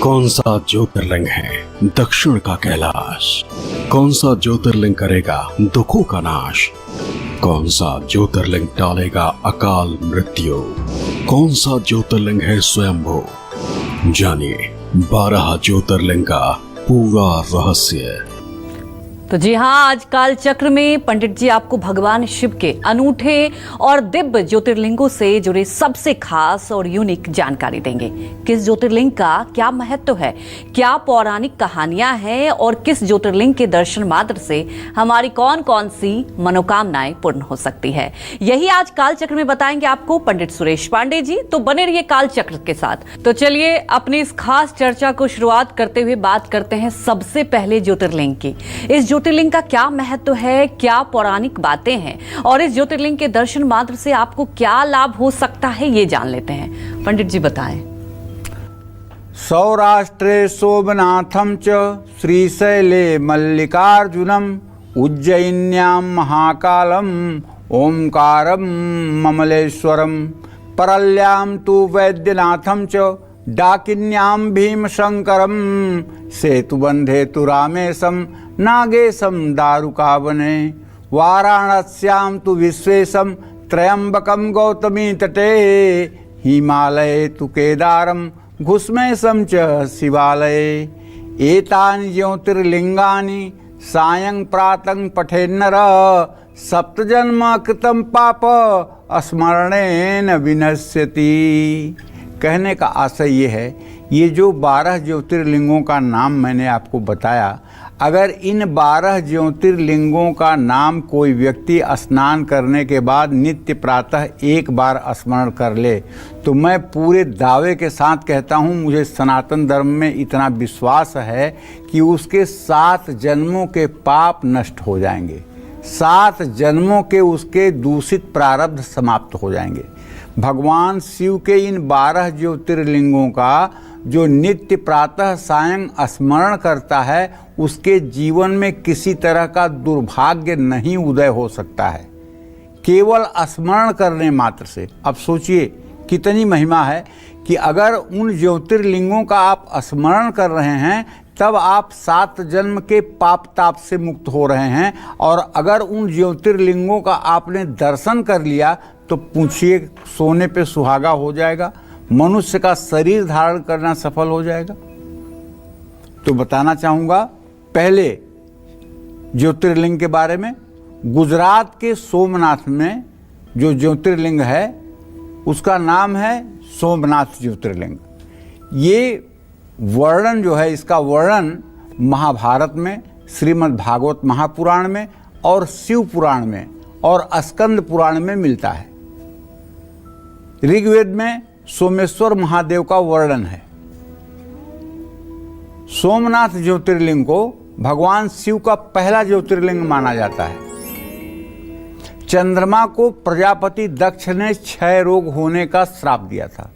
कौन सा ज्योतिर्लिंग है दक्षिण का कैलाश? कौन सा ज्योतिर्लिंग करेगा दुखों का नाश? कौन सा ज्योतिर्लिंग टालेगा अकाल मृत्यु? कौन सा ज्योतिर्लिंग है स्वयंभू? जानिए 12 ज्योतिर्लिंग का पूरा रहस्य। तो जी हाँ, आज काल चक्र में पंडित जी आपको भगवान शिव के अनूठे और दिव्य ज्योतिर्लिंगों से जुड़े सबसे खास और यूनिक जानकारी देंगे। किस ज्योतिर्लिंग का क्या महत्व है, क्या पौराणिक कहानियां हैं और किस ज्योतिर्लिंग के दर्शन मात्र से हमारी कौन कौन सी मनोकामनाएं पूर्ण हो सकती है, यही आज काल चक्र में बताएंगे आपको पंडित सुरेश पांडे जी। तो बने रहिए काल चक्र के साथ। तो चलिए अपनी इस खास चर्चा को शुरुआत करते हुए बात करते हैं सबसे पहले ज्योतिर्लिंग की। इस ज्योतिर्लिंग का क्या महत्व है, क्या पौराणिक बातें हैं और इस ज्योतिर्लिंग के दर्शन मात्र से आपको क्या लाभ हो सकता है, ये जान लेते हैं। पंडित जी बताएं। सौराष्ट्रे सोमनाथम च श्रीशैले मल्लिकार्जुनम उज्जयिन्यां महाकालम ओंकारम ममलेश्वरम परल्यां तु वैद्यनाथम च डाकिन्यां भीमशंकरम सेतुबंधे तु रामेशम नागेशम दारुकावने वाराणस्यां तु विश्वेशम त्रयंबकम गौतमी तटे हिमालये तु केदारम घुस्मेशम च शिवालये एतानि ज्योतिर्लिंगानि सायं प्रातः पठेन्नर सप्तजन्म कृतं पाप स्मरणेन विनश्यति। कहने का आशय ये है, ये जो 12 ज्योतिर्लिंगों का नाम मैंने आपको बताया, अगर इन 12 ज्योतिर्लिंगों का नाम कोई व्यक्ति स्नान करने के बाद नित्य प्रातः एक बार स्मरण कर ले, तो मैं पूरे दावे के साथ कहता हूँ, मुझे सनातन धर्म में इतना विश्वास है कि उसके 7 जन्मों के पाप नष्ट हो जाएंगे, 7 जन्मों के उसके दूषित प्रारब्ध समाप्त हो जाएंगे। भगवान शिव के इन 12 ज्योतिर्लिंगों का जो नित्य प्रातः सायं स्मरण करता है, उसके जीवन में किसी तरह का दुर्भाग्य नहीं उदय हो सकता है, केवल स्मरण करने मात्र से। अब सोचिए कितनी महिमा है कि अगर उन ज्योतिर्लिंगों का आप स्मरण कर रहे हैं तब आप 7 जन्म के पाप ताप से मुक्त हो रहे हैं, और अगर उन ज्योतिर्लिंगों का आपने दर्शन कर लिया तो पूछिए सोने पे सुहागा हो जाएगा, मनुष्य का शरीर धारण करना सफल हो जाएगा। तो बताना चाहूँगा पहले ज्योतिर्लिंग के बारे में। गुजरात के सोमनाथ में जो ज्योतिर्लिंग है उसका नाम है सोमनाथ ज्योतिर्लिंग। ये वर्णन जो है, इसका वर्णन महाभारत में, श्रीमद् भागवत महापुराण में और शिव पुराण में और स्कंद पुराण में मिलता है। ऋग्वेद में सोमेश्वर महादेव का वर्णन है। सोमनाथ ज्योतिर्लिंग को भगवान शिव का पहला ज्योतिर्लिंग माना जाता है। चंद्रमा को प्रजापति दक्ष ने क्षय रोग होने का श्राप दिया था।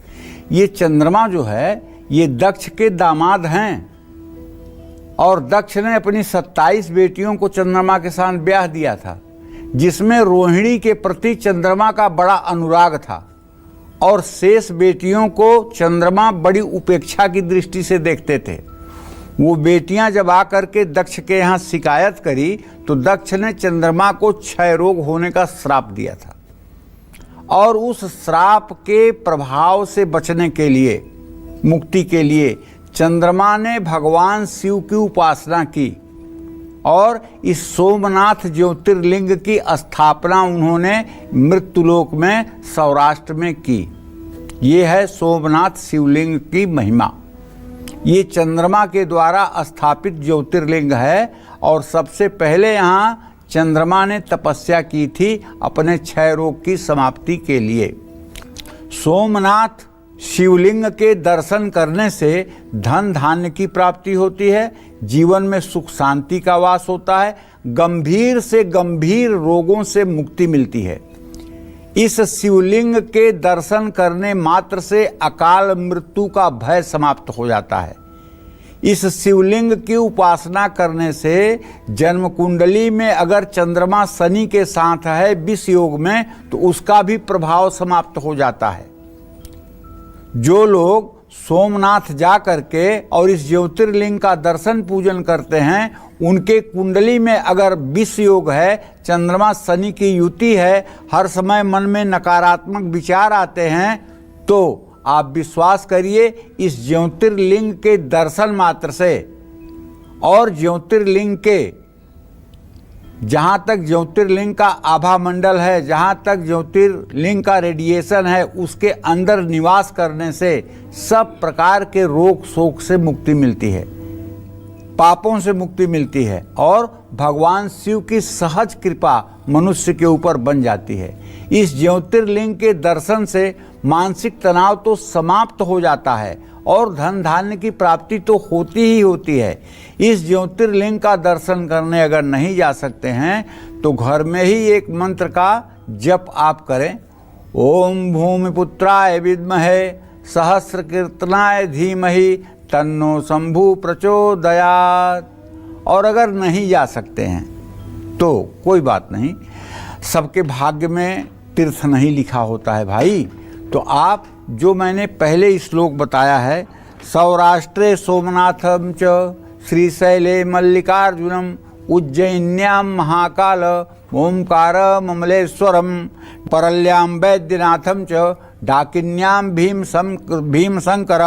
ये चंद्रमा जो है ये दक्ष के दामाद हैं, और दक्ष ने अपनी 27 बेटियों को चंद्रमा के साथ ब्याह दिया था, जिसमें रोहिणी के प्रति चंद्रमा का बड़ा अनुराग था, और शेष बेटियों को चंद्रमा बड़ी उपेक्षा की दृष्टि से देखते थे। वो बेटियां जब आकर के दक्ष के यहाँ शिकायत करी तो दक्ष ने चंद्रमा को क्षय रोग होने का श्राप दिया था, और उस श्राप के प्रभाव से बचने के लिए, मुक्ति के लिए चंद्रमा ने भगवान शिव की उपासना की, और इस सोमनाथ ज्योतिर्लिंग की स्थापना उन्होंने मृत्युलोक में सौराष्ट्र में की। ये है सोमनाथ शिवलिंग की महिमा। ये चंद्रमा के द्वारा स्थापित ज्योतिर्लिंग है, और सबसे पहले यहाँ चंद्रमा ने तपस्या की थी अपने क्षय रोग की समाप्ति के लिए। सोमनाथ शिवलिंग के दर्शन करने से धन धान्य की प्राप्ति होती है, जीवन में सुख शांति का वास होता है, गंभीर से गंभीर रोगों से मुक्ति मिलती है। इस शिवलिंग के दर्शन करने मात्र से अकाल मृत्यु का भय समाप्त हो जाता है। इस शिवलिंग की उपासना करने से जन्म कुंडली में अगर चंद्रमा शनि के साथ है विष योग में, तो उसका भी प्रभाव समाप्त हो जाता है। जो लोग सोमनाथ जा करके और इस ज्योतिर्लिंग का दर्शन पूजन करते हैं, उनके कुंडली में अगर विष योग है, चंद्रमा शनि की युति है, हर समय मन में नकारात्मक विचार आते हैं, तो आप विश्वास करिए इस ज्योतिर्लिंग के दर्शन मात्र से और ज्योतिर्लिंग के जहाँ तक ज्योतिर्लिंग का आभा मंडल है, जहाँ तक ज्योतिर्लिंग का रेडिएशन है, उसके अंदर निवास करने से सब प्रकार के रोग शोक से मुक्ति मिलती है, पापों से मुक्ति मिलती है और भगवान शिव की सहज कृपा मनुष्य के ऊपर बन जाती है। इस ज्योतिर्लिंग के दर्शन से मानसिक तनाव तो समाप्त हो जाता है और धन धान्य की प्राप्ति तो होती ही होती है। इस ज्योतिर्लिंग का दर्शन करने अगर नहीं जा सकते हैं तो घर में ही एक मंत्र का जप आप करें, ओम भूमिपुत्राय विद्महे सहस्रकीर्तनाय धीमहि तन्नो शंभु प्रचोदयात्। और अगर नहीं जा सकते हैं तो कोई बात नहीं, सबके भाग्य में तीर्थ नहीं लिखा होता है भाई। तो आप जो मैंने पहले श्लोक बताया है, सौराष्ट्रे सोमनाथम च श्रीशैले मल्लिकार्जुनम उज्जैन्याम महाकाल ओंकार ममलेश्वरम परल्याम वैद्यनाथम च डाकिन्याम भीमशंकर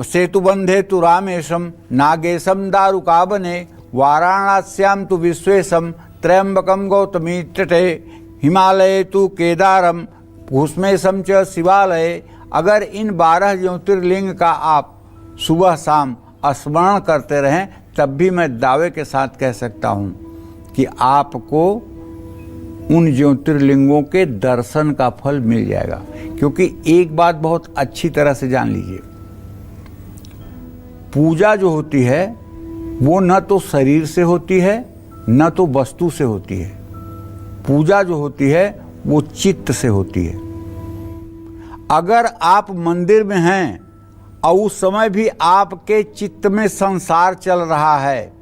सेतुबंधे तु रामेशम नागेशम दारुकावने वाराणस्याम तु विश्वेशम त्र्यंबकम गौतमी तटे हिमालये तु केदारम भूष्मेशम च शिवालय। अगर इन 12 ज्योतिर्लिंग का आप सुबह शाम स्मरण करते रहें तब भी मैं दावे के साथ कह सकता हूँ कि आपको उन ज्योतिर्लिंगों के दर्शन का फल मिल जाएगा। क्योंकि एक बात बहुत अच्छी तरह से जान लीजिए, पूजा जो होती है वो न तो शरीर से होती है न तो वस्तु से होती है। पूजा जो होती है वो चित्त से होती है। अगर आप मंदिर में हैं और उस समय भी आपके चित्त में संसार चल रहा है,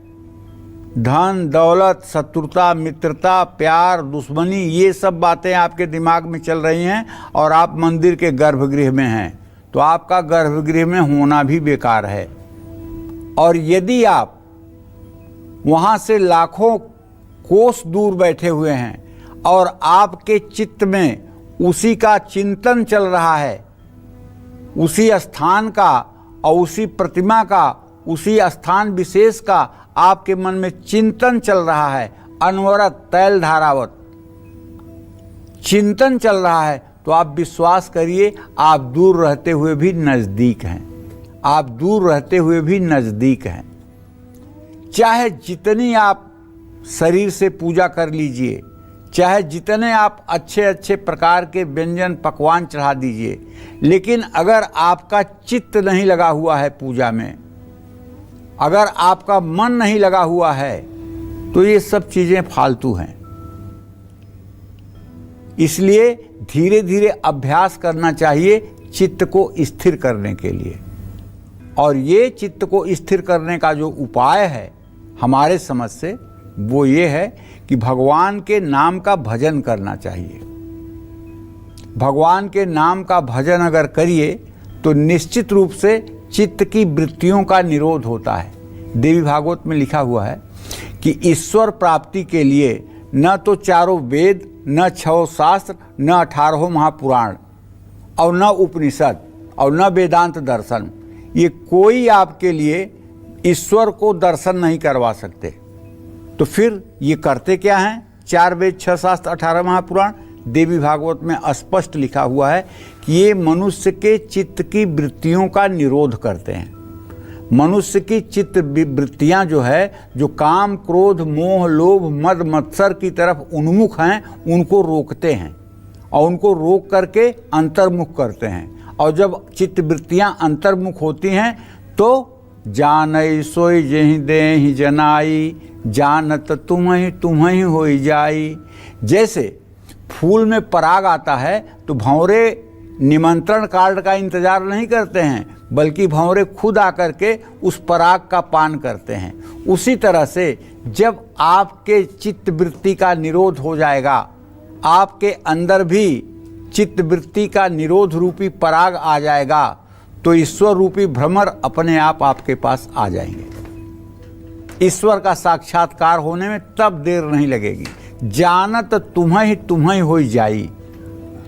धन दौलत शत्रुता मित्रता प्यार दुश्मनी ये सब बातें आपके दिमाग में चल रही हैं और आप मंदिर के गर्भगृह में हैं, तो आपका गर्भगृह में होना भी बेकार है। और यदि आप वहाँ से लाखों कोस दूर बैठे हुए हैं और आपके चित्त में उसी का चिंतन चल रहा है, उसी स्थान का और उसी प्रतिमा का, उसी स्थान विशेष का आपके मन में चिंतन चल रहा है, अनवरत तैल धारावत चिंतन चल रहा है, तो आप विश्वास करिए आप दूर रहते हुए भी नज़दीक हैं। आप दूर रहते हुए भी नज़दीक हैं। चाहे जितनी आप शरीर से पूजा कर लीजिए, चाहे जितने आप अच्छे अच्छे प्रकार के व्यंजन पकवान चढ़ा दीजिए, लेकिन अगर आपका चित्त नहीं लगा हुआ है पूजा में, अगर आपका मन नहीं लगा हुआ है, तो ये सब चीज़ें फालतू हैं। इसलिए धीरे धीरे अभ्यास करना चाहिए चित्त को स्थिर करने के लिए। और ये चित्त को स्थिर करने का जो उपाय है हमारे समझ से, वो ये है कि भगवान के नाम का भजन करना चाहिए। भगवान के नाम का भजन अगर करिए तो निश्चित रूप से चित्त की वृत्तियों का निरोध होता है। देवी भागवत में लिखा हुआ है कि ईश्वर प्राप्ति के लिए न तो चारों वेद, न 6 शास्त्र, न 18 महापुराण और न उपनिषद और न वेदांत दर्शन, ये कोई आपके लिए ईश्वर को दर्शन नहीं करवा सकते। तो फिर ये करते क्या हैं? 4 वेद, 6 शास्त्र, 18 महापुराण। देवी भागवत में स्पष्ट लिखा हुआ है कि ये मनुष्य के चित्त की वृत्तियों का निरोध करते हैं। मनुष्य की चित्त वृत्तियां जो है, जो काम क्रोध मोह लोभ मद मत्सर की तरफ उन्मुख हैं, उनको रोकते हैं और उनको रोक करके अंतर्मुख करते हैं। और जब चित्त वृत्तियां अंतर्मुख होती हैं तो जानई सोई जेहि देहि जनाई, जानत तुम्हें होई जाई। जैसे फूल में पराग आता है तो भंवरे निमंत्रण कार्ड का इंतजार नहीं करते हैं, बल्कि भंवरे खुद आकर के उस पराग का पान करते हैं। उसी तरह से जब आपके चित्त वृत्ति का निरोध हो जाएगा, आपके अंदर भी चित्त वृत्ति का निरोध रूपी पराग आ जाएगा, तो ईश्वर रूपी भ्रमर अपने आप आपके पास आ जाएंगे। ईश्वर का साक्षात्कार होने में तब देर नहीं लगेगी। जानत तुम्हें होई जाई,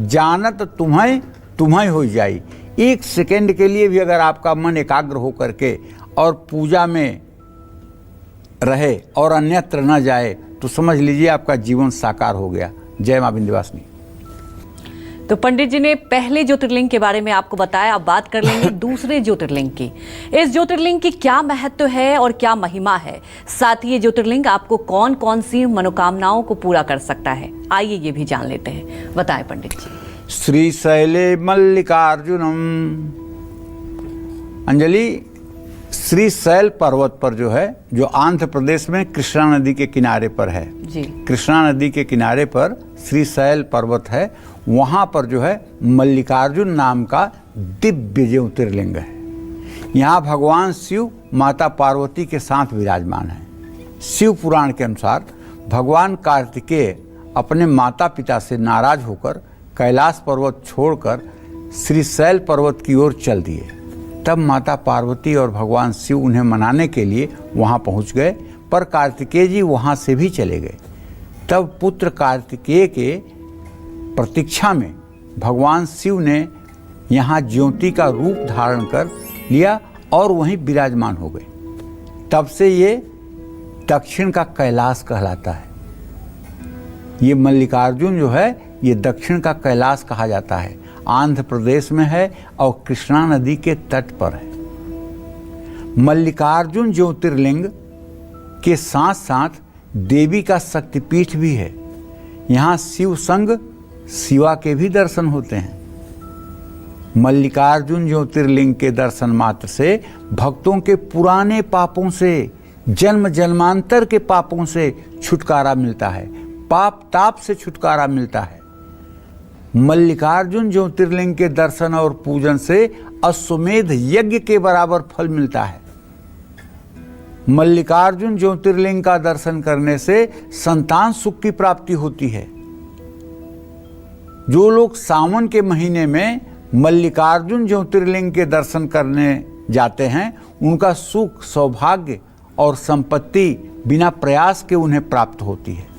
जानत तुम्हें होई जाई। एक सेकंड के लिए भी अगर आपका मन एकाग्र हो करके और पूजा में रहे और अन्यत्र न जाए तो समझ लीजिए आपका जीवन साकार हो गया। जय मां विंध्यवासिनी। तो पंडित जी ने पहले ज्योतिर्लिंग के बारे में आपको बताया, अब बात कर लेंगे दूसरे ज्योतिर्लिंग की। इस ज्योतिर्लिंग की क्या महत्व है और क्या महिमा है, साथ ही ये ज्योतिर्लिंग आपको कौन कौन सी मनोकामनाओं को पूरा कर सकता है, आइए ये भी जान लेते हैं। बताएं पंडित जी। श्रीशैले मल्लिकार्जुनम। अंजलि, श्रीशैल पर्वत पर जो है, जो आंध्र प्रदेश में कृष्णा नदी के किनारे पर है जी, कृष्णा नदी के किनारे पर श्रीशैल पर्वत है। वहाँ पर जो है मल्लिकार्जुन नाम का दिव्य ज्योतिर्लिंग है। यहाँ भगवान शिव माता पार्वती के साथ विराजमान है। शिव पुराण के अनुसार भगवान कार्तिकेय अपने माता पिता से नाराज होकर कैलाश पर्वत छोड़कर श्रीशैल पर्वत की ओर चल दिए। तब माता पार्वती और भगवान शिव उन्हें मनाने के लिए वहाँ पहुँच गए, पर कार्तिकेय जी वहाँ से भी चले गए। तब पुत्र कार्तिकेय के प्रतीक्षा में भगवान शिव ने यहाँ ज्योति का रूप धारण कर लिया और वहीं विराजमान हो गए। तब से ये दक्षिण का कैलाश कहलाता है। ये मल्लिकार्जुन जो है ये दक्षिण का कैलाश कहा जाता है। आंध्र प्रदेश में है और कृष्णा नदी के तट पर है। मल्लिकार्जुन ज्योतिर्लिंग के साथ साथ देवी का शक्तिपीठ भी है। यहाँ शिव संग शिवा के भी दर्शन होते हैं। मल्लिकार्जुन ज्योतिर्लिंग के दर्शन मात्र से भक्तों के पुराने पापों से, जन्म जन्मांतर के पापों से छुटकारा मिलता है, पाप ताप से छुटकारा मिलता है। मल्लिकार्जुन ज्योतिर्लिंग के दर्शन और पूजन से अश्वमेध यज्ञ के बराबर फल मिलता है। मल्लिकार्जुन ज्योतिर्लिंग का दर्शन करने से संतान सुख की प्राप्ति होती है। जो लोग सावन के महीने में मल्लिकार्जुन ज्योतिर्लिंग के दर्शन करने जाते हैं, उनका सुख, सौभाग्य और संपत्ति बिना प्रयास के उन्हें प्राप्त होती है।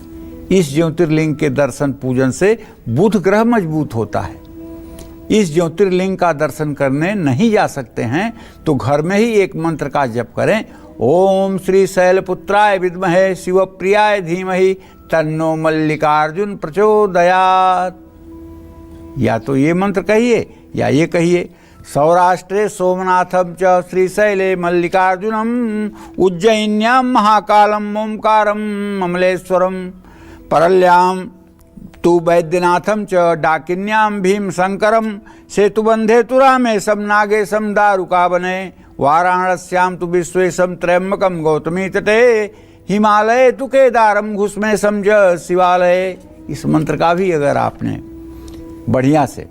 इस ज्योतिर्लिंग के दर्शन पूजन से बुध ग्रह मजबूत होता है। इस ज्योतिर्लिंग का दर्शन करने नहीं जा सकते हैं तो घर में ही एक मंत्र का जप करें। ओम श्री शैलपुत्राय विद्महे शिवप्रियाय धीमहि तन्नो मल्लिकार्जुन प्रचोदयात्। या तो ये मंत्र कहिए या ये कहिए, सौराष्ट्रे सोमनाथम च श्रीशैले मल्लिकार्जुनम उज्जैन्यां महाकालम ओंकारम ममलेश्वरम परल्यां तु वैद्यनाथम च डाकिन्यां भीमशंकरम सेतुबंधे तु रामेशम नागेशम दारुकावने वाराणस्यां तु विश्वेशम त्र्यंबकम गौतमी तटे हिमालय तु केदारम घुस्मेशम च शिवालय। इस मंत्र का भी अगर आपने बढ़िया से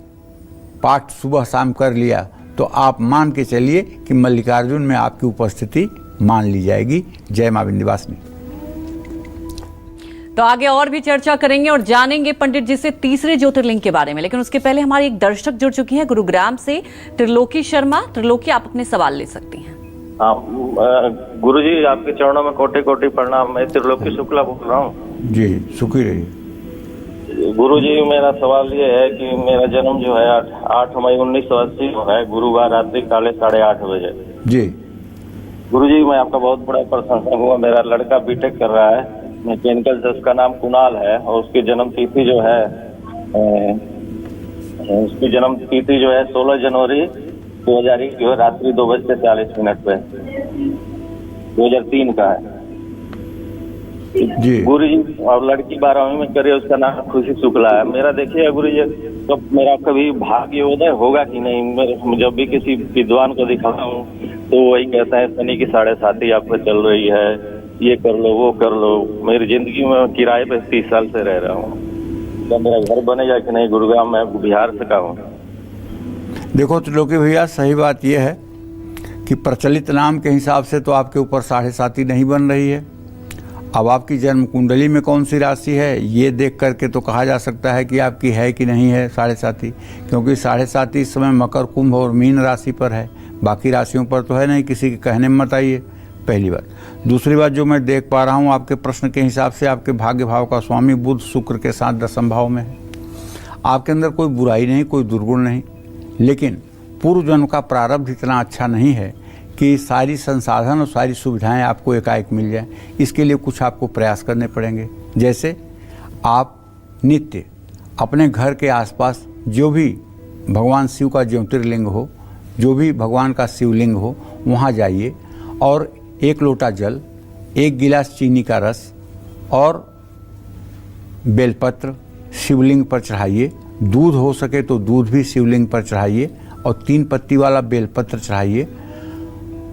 पाठ सुबह शाम कर लिया तो आप मान के चलिए कि मल्लिकार्जुन में आपकी उपस्थिति मान ली जाएगी। जय मां विंध्यवासिनी। तो आगे और भी चर्चा करेंगे और जानेंगे पंडित जी से तीसरे ज्योतिर्लिंग के बारे में, लेकिन उसके पहले हमारी एक दर्शक जुड़ चुकी है गुरुग्राम से, त्रिलोकी शर्मा। त्रिलोकी, आप अपने सवाल ले सकती हैं। गुरु जी, आपके चरणों में कोटि कोटि प्रणाम। मैं त्रिलोकी शुक्ला बोल रहा हूँ। जी, सुखी रहिए। गुरु जी, मेरा सवाल ये है कि मेरा जन्म जो है 8 मई 1980 को है, गुरुवार रात्रि 8:30 बजे। जी गुरु जी, मैं आपका बहुत बड़ा प्रशंसक हूँ। मेरा लड़का बीटेक कर रहा है मैकेनिकल से, उसका नाम कुणाल है और उसकी जन्म तिथि जो है 16 जनवरी 2001 जो है रात्रि 2:40 पे 2003 का है जी। गुरु जी, और लड़की 12वीं में करे, उसका नाम खुशी शुक्ला है। मेरा देखिए गुरु जी, तो मेरा कभी भाग्योदय होगा कि नहीं? मैं जब भी किसी विद्वान को दिखाता हूँ तो वही कहता है शनि की 7.5 आपको चल रही है, ये कर लो वो कर लो। मेरी जिंदगी में किराए पे 30 साल से रह रहा हूँ, तो मेरा घर बनेगा कि नहीं? गुरुग्राम में बिहार से का हूँ। देखो त्रिलोकी भैया, सही बात यह है कि प्रचलित नाम के हिसाब से तो आपके ऊपर 7.5 नहीं बन रही है। अब आपकी जन्म कुंडली में कौन सी राशि है ये देख करके तो कहा जा सकता है कि आपकी है कि नहीं है साढ़े साथी, क्योंकि साढ़े साथी इस समय मकर, कुंभ और मीन राशि पर है, बाकी राशियों पर तो है नहीं। किसी के कहने में मत आइए, पहली बात। दूसरी बात जो मैं देख पा रहा हूँ आपके प्रश्न के हिसाब से, आपके भाग्य भाव का स्वामी बुध शुक्र के साथ 10वें भाव में है। आपके अंदर कोई बुराई नहीं, कोई दुर्गुण नहीं, लेकिन पूर्व जन्म का प्रारब्ध इतना अच्छा नहीं है कि सारी संसाधन और सारी सुविधाएं आपको एकाएक मिल जाएं। इसके लिए कुछ आपको प्रयास करने पड़ेंगे। जैसे आप नित्य अपने घर के आसपास जो भी भगवान शिव का ज्योतिर्लिंग हो, जो भी भगवान का शिवलिंग हो, वहाँ जाइए और 1 लोटा जल, 1 गिलास चीनी का रस और बेलपत्र शिवलिंग पर चढ़ाइए। दूध हो सके तो दूध भी शिवलिंग पर चढ़ाइए और 3 पत्ती वाला बेलपत्र चढ़ाइए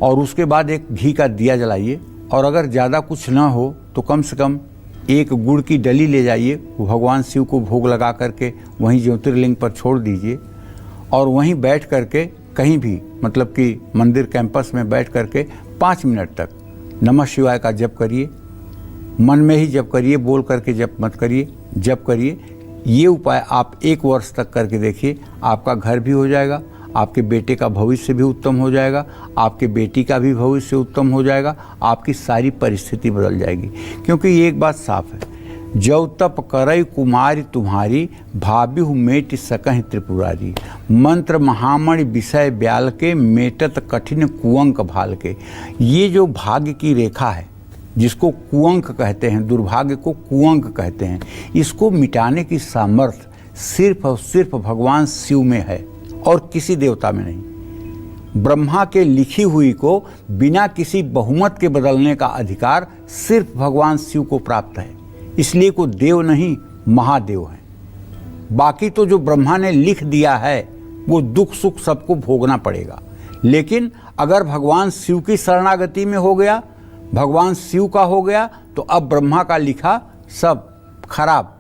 और उसके बाद एक घी का दिया जलाइए। और अगर ज़्यादा कुछ ना हो तो कम से कम 1 गुड़ की डली ले जाइए, वो भगवान शिव को भोग लगा करके वहीं ज्योतिर्लिंग पर छोड़ दीजिए और वहीं बैठ करके कहीं भी, मतलब कि मंदिर कैंपस में बैठ करके 5 मिनट तक नमः शिवाय का जप करिए। मन में ही जप करिए, बोल करके जप मत करिए, जप करिए। ये उपाय आप 1 वर्ष तक करके देखिए, आपका घर भी हो जाएगा, आपके बेटे का भविष्य भी उत्तम हो जाएगा, आपके बेटी का भी भविष्य उत्तम हो जाएगा, आपकी सारी परिस्थिति बदल जाएगी। क्योंकि ये एक बात साफ है, जौ तप करई कुमारी तुम्हारी, भाब्यु मेट सकहि त्रिपुरारी। मंत्र महामणि विषय ब्याल के, मेटत कठिन कुअंक भाल के। ये जो भाग्य की रेखा है, जिसको कुअंक कहते हैं, दुर्भाग्य को कुअंक कहते हैं, इसको मिटाने की सामर्थ्य सिर्फ और सिर्फ भगवान शिव में है और किसी देवता में नहीं। ब्रह्मा के लिखी हुई को बिना किसी बहुमत के बदलने का अधिकार सिर्फ भगवान शिव को प्राप्त है। इसलिए को देव नहीं, महादेव है। बाकी तो जो ब्रह्मा ने लिख दिया है वो दुख सुख सबको भोगना पड़ेगा। लेकिन अगर भगवान शिव की शरणागति में हो गया, भगवान शिव का हो गया, तो अब ब्रह्मा का लिखा सब खराब,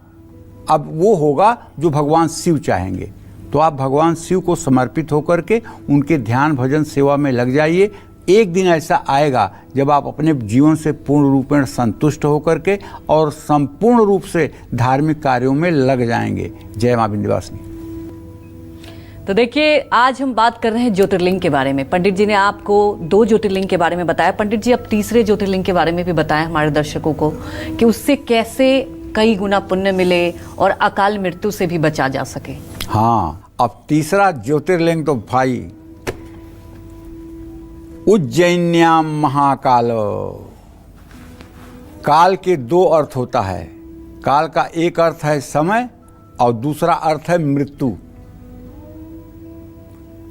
अब वो होगा जो भगवान शिव चाहेंगे। तो आप भगवान शिव को समर्पित होकर के उनके ध्यान भजन सेवा में लग जाइए। एक दिन ऐसा आएगा जब आप अपने जीवन से पूर्ण रूप में संतुष्ट होकर के और संपूर्ण रूप से धार्मिक कार्यों में लग जाएंगे। जय मां विंध्यवासिनी। तो देखिए, आज हम बात कर रहे हैं ज्योतिर्लिंग के बारे में। पंडित जी ने आपको 2 ज्योतिर्लिंग के बारे में बताया। पंडित जी, अब तीसरे ज्योतिर्लिंग के बारे में भी बताएं हमारे दर्शकों को कि उससे कैसे कई गुना पुण्य मिले और अकाल मृत्यु से भी बचा जा सके। हाँ, अब तीसरा ज्योतिर्लिंग तो भाई उज्जैन्याम महाकाल। काल के 2 अर्थ होता है। काल का एक अर्थ है समय और दूसरा अर्थ है मृत्यु।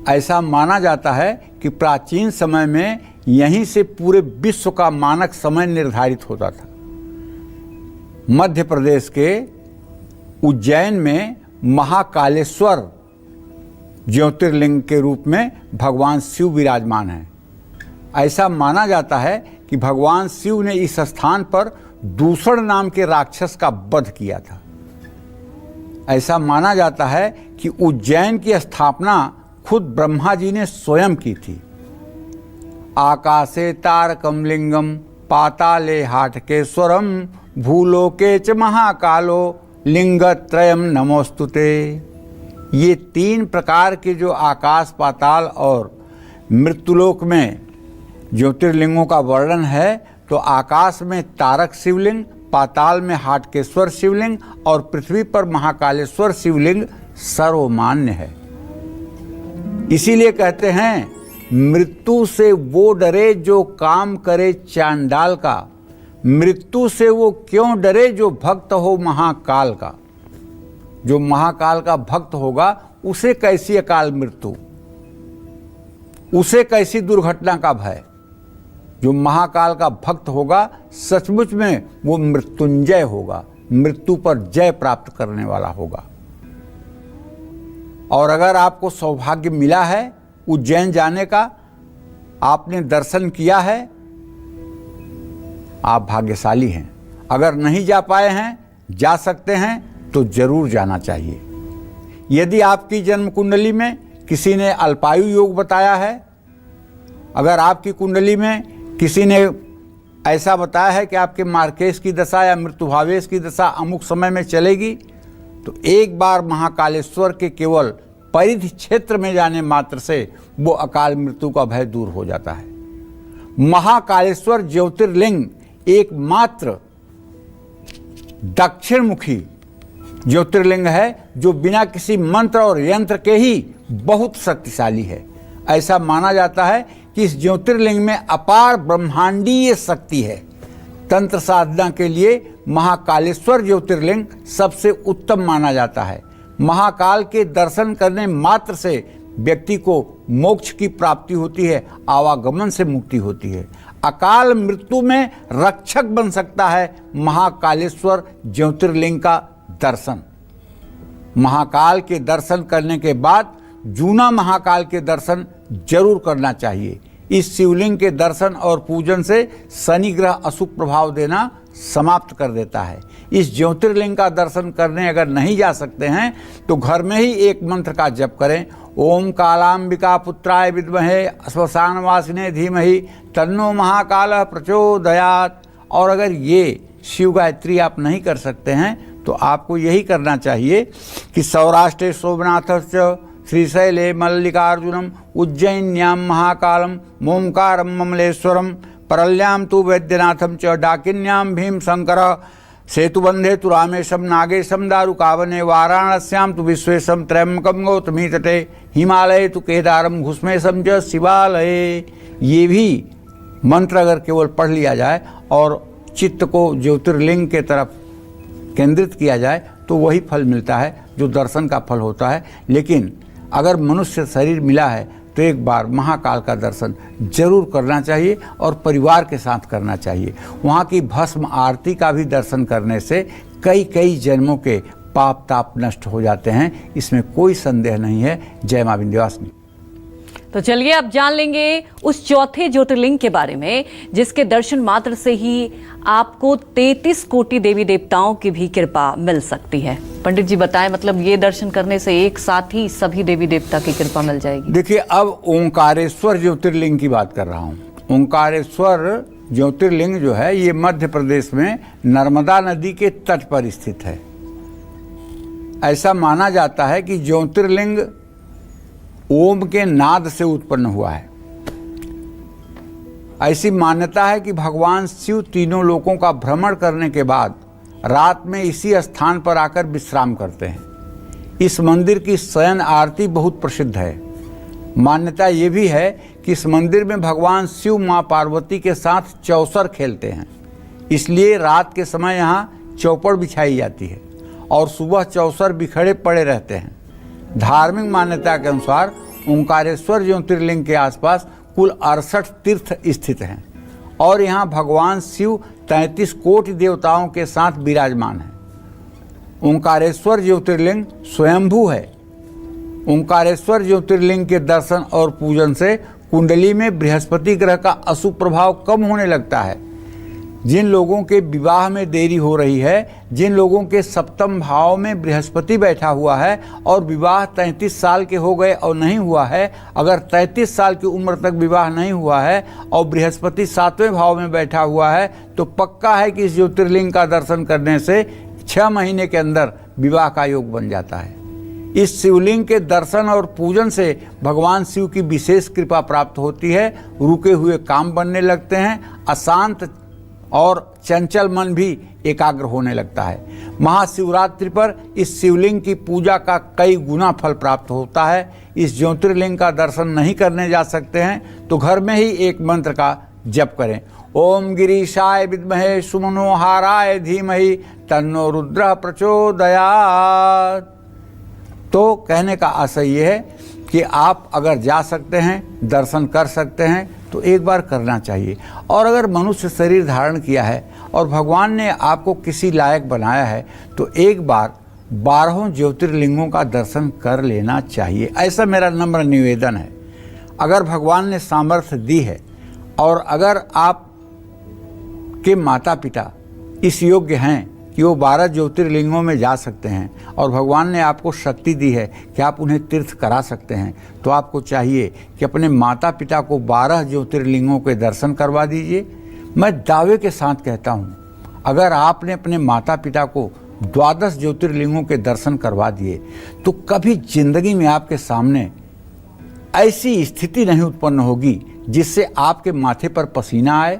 ऐसा माना जाता है कि प्राचीन समय में यहीं से पूरे विश्व का मानक समय निर्धारित होता था। मध्य प्रदेश के उज्जैन में महाकालेश्वर ज्योतिर्लिंग के रूप में भगवान शिव विराजमान हैं। ऐसा माना जाता है कि भगवान शिव ने इस स्थान पर दूषण नाम के राक्षस का वध किया था। ऐसा माना जाता है कि उज्जैन की स्थापना खुद ब्रह्मा जी ने स्वयं की थी। आकाशे तारकम लिंगम, पाताले हाटकेश्वरम, भूलोके च महाकालो, लिंगत्रयम नमोस्तुते। ये 3 प्रकार के जो आकाश, पाताल और मृत्युलोक में ज्योतिर्लिंगों का वर्णन है, तो आकाश में तारक शिवलिंग, पाताल में हाटकेश्वर शिवलिंग और पृथ्वी पर महाकालेश्वर शिवलिंग सर्वमान्य है। इसीलिए कहते हैं, मृत्यु से वो डरे जो काम करे चांडाल का, मृत्यु से वो क्यों डरे जो भक्त हो महाकाल का। जो महाकाल का भक्त होगा उसे कैसी अकाल मृत्यु, उसे कैसी दुर्घटना का भय। जो महाकाल का भक्त होगा सचमुच में वो मृत्युंजय होगा, मृत्यु पर जय प्राप्त करने वाला होगा। और अगर आपको सौभाग्य मिला है उज्जैन जाने का, आपने दर्शन किया है, आप भाग्यशाली हैं। अगर नहीं जा पाए हैं, जा सकते हैं तो जरूर जाना चाहिए। यदि आपकी जन्म कुंडली में किसी ने अल्पायु योग बताया है, अगर आपकी कुंडली में किसी ने ऐसा बताया है कि आपके मार्केश की दशा या मृत्युभावेश की दशा अमुक समय में चलेगी, तो एक बार महाकालेश्वर के केवल परिधि क्षेत्र में जाने मात्र से वो अकाल मृत्यु का भय दूर हो जाता है। महाकालेश्वर ज्योतिर्लिंग एकमात्र दक्षिण मुखी ज्योतिर्लिंग है जो बिना किसी मंत्र और यंत्र के ही बहुत शक्तिशाली है। ऐसा माना जाता है कि इस ज्योतिर्लिंग में अपार ब्रह्मांडीय शक्ति है। तंत्र साधना के लिए महाकालेश्वर ज्योतिर्लिंग सबसे उत्तम माना जाता है। महाकाल के दर्शन करने मात्र से व्यक्ति को मोक्ष की प्राप्ति होती है, आवागमन से मुक्ति होती है। अकाल मृत्यु में रक्षक बन सकता है महाकालेश्वर ज्योतिर्लिंग का दर्शन। महाकाल के दर्शन करने के बाद जूना महाकाल के दर्शन जरूर करना चाहिए। इस शिवलिंग के दर्शन और पूजन से शनि ग्रह अशुभ प्रभाव देना समाप्त कर देता है। इस ज्योतिर्लिंग का दर्शन करने अगर नहीं जा सकते हैं तो घर में ही एक मंत्र का जप करें। ओम कालांबिका पुत्राय विद्महे श्मशानवासिने धीमहि तन्नो महाकाल प्रचोदयात्। और अगर ये शिव गायत्री आप नहीं कर सकते हैं तो आपको यही करना चाहिए कि सौराष्ट्रे सोमनाथस्य श्रीशैले मल्लिकार्जुनम उज्जैन्यां महाकालम मोमकारम ममलेश्वरम परल्यां तु वैद्यनाथम च डाकिन्यां भीमशंकर सेतुबंधे तु रामेशम नागेशम दारुकावने वाराणस्यां तु विश्वेशम त्रयंबकम गौतमी तटे हिमालय तु केदारम घुस्मेशम च शिवालये। ये भी मंत्र अगर केवल पढ़ लिया जाए और चित्त को ज्योतिर्लिंग के तरफ केंद्रित किया जाए तो वही फल मिलता है जो दर्शन का फल होता है। लेकिन अगर मनुष्य शरीर मिला है तो एक बार महाकाल का दर्शन जरूर करना चाहिए और परिवार के साथ करना चाहिए। वहाँ की भस्म आरती का भी दर्शन करने से कई कई जन्मों के पाप ताप नष्ट हो जाते हैं, इसमें कोई संदेह नहीं है। जय मां विंध्यवासिनी। तो चलिए अब जान लेंगे उस चौथे ज्योतिर्लिंग के बारे में जिसके दर्शन मात्र से ही आपको 33 कोटि देवी देवताओं की भी कृपा मिल सकती है। पंडित जी बताएं, मतलब ये दर्शन करने से एक साथ ही सभी देवी देवता की कृपा मिल जाएगी? देखिए, अब ओंकारेश्वर ज्योतिर्लिंग की बात कर रहा हूँ। ओंकारेश्वर ज्योतिर्लिंग जो है ये मध्य प्रदेश में नर्मदा नदी के तट पर स्थित है। ऐसा माना जाता है कि ज्योतिर्लिंग ओम के नाद से उत्पन्न हुआ है। ऐसी मान्यता है कि भगवान शिव तीनों लोकों का भ्रमण करने के बाद रात में इसी स्थान पर आकर विश्राम करते हैं। इस मंदिर की शयन आरती बहुत प्रसिद्ध है। मान्यता ये भी है कि इस मंदिर में भगवान शिव मां पार्वती के साथ चौसर खेलते हैं, इसलिए रात के समय यहाँ चौपड़ बिछाई जाती है और सुबह चौसर बिखरे पड़े रहते हैं। धार्मिक मान्यता के अनुसार ओंकारेश्वर ज्योतिर्लिंग के आसपास कुल 68 तीर्थ स्थित हैं और यहाँ भगवान शिव 33 कोटि देवताओं के साथ विराजमान हैं। ओंकारेश्वर ज्योतिर्लिंग स्वयंभू है। ओंकारेश्वर ज्योतिर्लिंग के दर्शन और पूजन से कुंडली में बृहस्पति ग्रह का अशुभ प्रभाव कम होने लगता है। जिन लोगों के विवाह में देरी हो रही है, जिन लोगों के सप्तम भाव में बृहस्पति बैठा हुआ है और विवाह 33 साल के हो गए और नहीं हुआ है, अगर 33 साल की उम्र तक विवाह नहीं हुआ है और बृहस्पति 7वें भाव में बैठा हुआ है, तो पक्का है कि इस ज्योतिर्लिंग का दर्शन करने से 6 महीने के अंदर विवाह का योग बन जाता है। इस शिवलिंग के दर्शन और पूजन से भगवान शिव की विशेष कृपा प्राप्त होती है। रुके हुए काम बनने लगते हैं, अशांत और चंचल मन भी एकाग्र होने लगता है। महाशिवरात्रि पर इस शिवलिंग की पूजा का कई गुना फल प्राप्त होता है। इस ज्योतिर्लिंग का दर्शन नहीं करने जा सकते हैं तो घर में ही एक मंत्र का जप करें। ओम गिरीशाय विद्महे सुमनोहाराय धीमहि तन्नो रुद्रः प्रचोदयात्। तो कहने का आशय ये है कि आप अगर जा सकते हैं, दर्शन कर सकते हैं तो एक बार करना चाहिए। और अगर मनुष्य शरीर धारण किया है और भगवान ने आपको किसी लायक बनाया है तो एक बार 12 ज्योतिर्लिंगों का दर्शन कर लेना चाहिए। ऐसा मेरा नम्र निवेदन है। अगर भगवान ने सामर्थ्य दी है और अगर आप के माता पिता इस योग्य हैं कि वो 12 ज्योतिर्लिंगों में जा सकते हैं और भगवान ने आपको शक्ति दी है कि आप उन्हें तीर्थ करा सकते हैं, तो आपको चाहिए कि अपने माता पिता को 12 ज्योतिर्लिंगों के दर्शन करवा दीजिए। मैं दावे के साथ कहता हूँ, अगर आपने अपने माता पिता को 12 ज्योतिर्लिंगों के दर्शन करवा दिए तो कभी जिंदगी में आपके सामने ऐसी स्थिति नहीं उत्पन्न होगी जिससे आपके माथे पर पसीना आए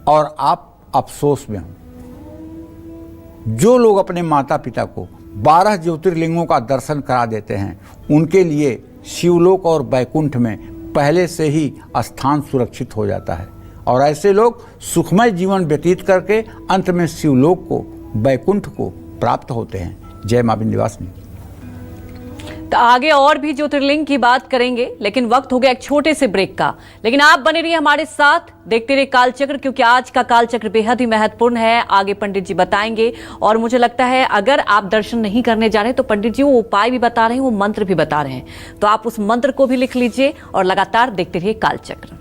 और आप अफसोस में हों। जो लोग अपने माता पिता को 12 ज्योतिर्लिंगों का दर्शन करा देते हैं, उनके लिए शिवलोक और बैकुंठ में पहले से ही स्थान सुरक्षित हो जाता है और ऐसे लोग सुखमय जीवन व्यतीत करके अंत में शिवलोक को, बैकुंठ को प्राप्त होते हैं। जय मां विंध्यवासिनी। तो आगे और भी ज्योतिर्लिंग की बात करेंगे, लेकिन वक्त हो गया एक छोटे से ब्रेक का। लेकिन आप बने रहिए हमारे साथ, देखते रहिए कालचक्र, क्योंकि आज का कालचक्र बेहद ही महत्वपूर्ण है। आगे पंडित जी बताएंगे और मुझे लगता है अगर आप दर्शन नहीं करने जा रहे तो पंडित जी वो उपाय भी बता रहे हैं, वो मंत्र भी बता रहे हैं, तो आप उस मंत्र को भी लिख लीजिए और लगातार देखते रहिए कालचक्र।